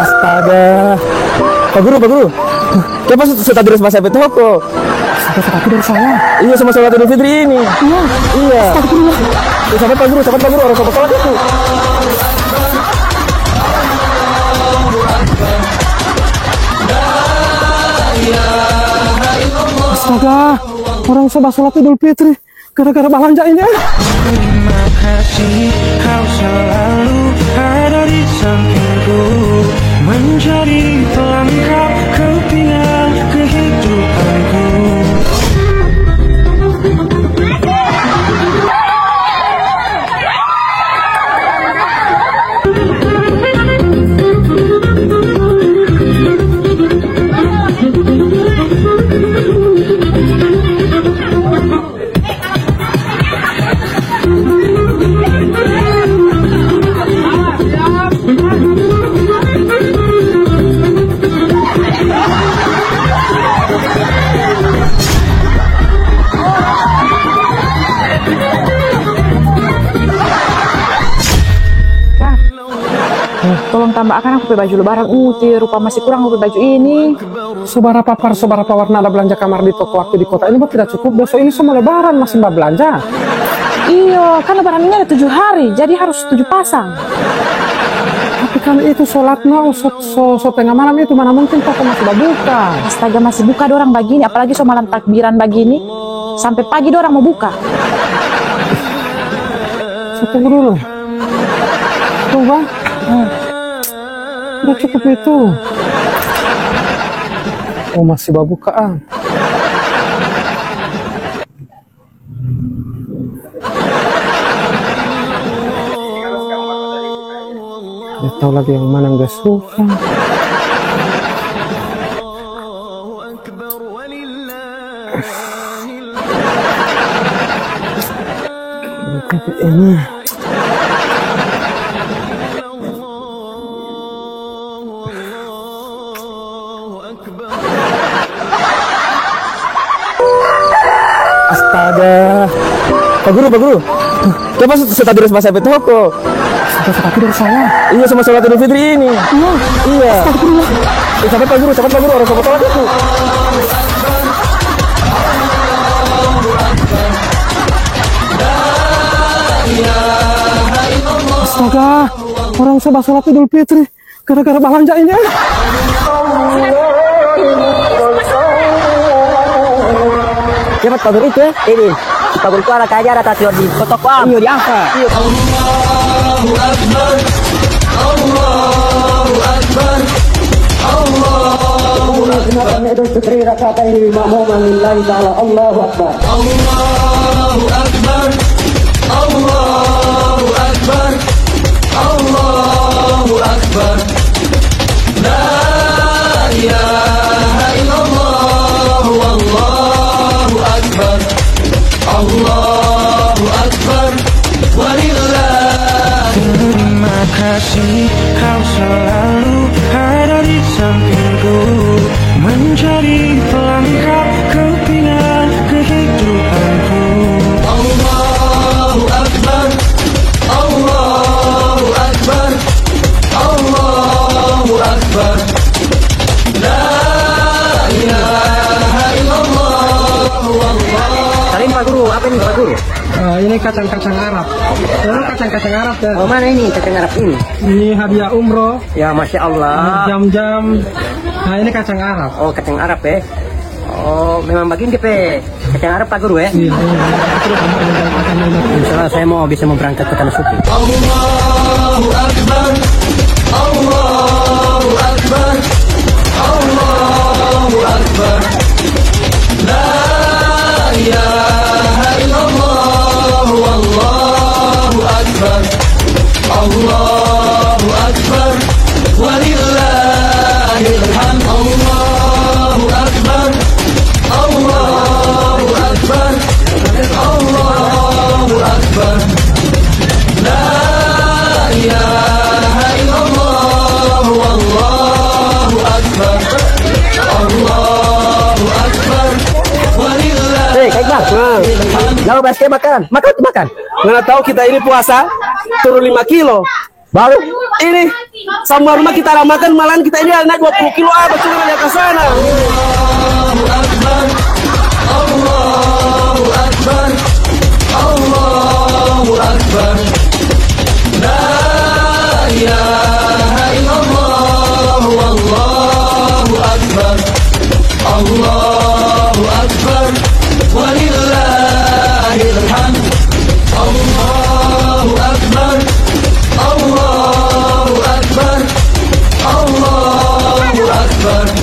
Astaga. Pak Guru. Kenapa Ustaz Idris Mas Saiful toko? Tapi dari saya. Iya, sama sholat Idul Fitri ini. Iya. Astagfirullah. Sahabat Pak Guru, orang sholat itu. Astaga, orang sholat Idul Fitri gara-gara belanja ini. Terima kasih kau selalu ada di sampingku, menjadi pelengkap kepingan kehidupanku. Tolong tambahkan aku pakai baju lebaran rupa masih kurang aku pakai baju ini. Saudara warna ada belanja kamar di toko waktu di kota ini tidak cukup. Besok ini semua lebaran masih mbak belanja. Iya, kan lebaran ini ada 7 hari, jadi harus 7 pasang. Tapi kan itu sholatnya tengah malam itu mana mungkin toko masih buka. Astaga, masih buka dorang begini, apalagi malam takbiran begini. Sampai pagi dorang mau buka. Tunggu dulu. Tunggu. Udah cukup itu. Oh, masih bukaan. Gak tahu lagi yang mana yang gak suka. Ini. Astaga. Pak Guru. Kenapa Ustaz Idris Mas Saiful toko? Tapi dari saya. Iya, sama sholat Idul Fitri ini. Iya. Astagfirullah. Sahabat Pak Guru, orang sholat itu. Astaga, orang sholat Idul Fitri gara-gara belanja ini. Sahabat Pak Guru itu ini. Pak Guru itu ada kajian ada tadi di toko. Iya, diangkat. Allahu Akbar. Allahu Akbar. Allahu Akbar. Idul Fitri rakaat ini makmuman lillahi ta'ala. Allahu Akbar. Allahu Akbar. Allahu Akbar. Allahu Akbar. La ilaha illallah wallahu akbar. Allahu Akbar. Walillah. Terima kasih kau selalu ada di sampingku, menjadi pelengkap kepingan kehidupanku. Allahu Akbar. Allahu Akbar. Allahu Akbar. La ilaha illallah wallahu. Salim Pak Guru, apa ini Pak Guru? Ini kacang-kacang Arab. Ini kacang-kacang Arab ya. Oh, mana ini kacang Arab ini? Ini hadiah umroh. Ya, Masya Allah. Jam-jam. Nah, ini kacang Arab. Oh, kacang Arab ya. Oh, memang begini pe kacang Arab Pak Guru ya? Iya. Insyaallah saya bisa mau berangkat ke tanah suci. Allahu Akbar. Allahu Akbar. Allahu Akbar. La ilaha illallah wallahu akbar. Allahu Akbar. Walillahil hamd. Allahu Akbar. Allahu Akbar. Allahu Akbar. La ilaha illallah wallahu akbar. Allahu akbar. Walillah. Hei, Kak Iqbal. Lalu basket makan. Makan. Nggak tahu kita ini puasa turun 5 kilo. Baru Ini semua rumah kita ramakan, malahan kita ini naik 20 kilo cuma ke sana. Allahu Akbar, Allahu Akbar, Allahu Akbar. La ilaha illallah, Allahu Akbar, Allahu Akbar, walillahil hamd. Allahu Akbar, Allahu Akbar, Allahu Akbar.